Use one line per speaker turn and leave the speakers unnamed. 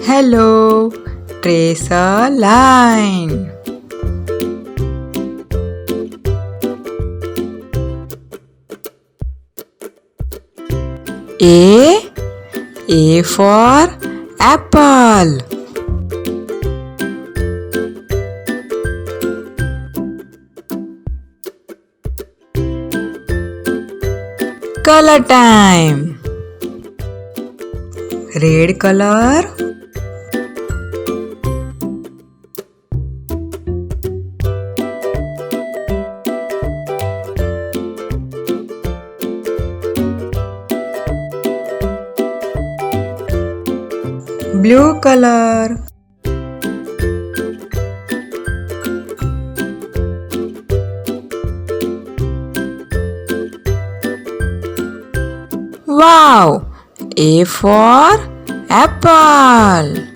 Hello, trace a line. A for apple. Color time. Red color. Blue color. Wow! A for apple.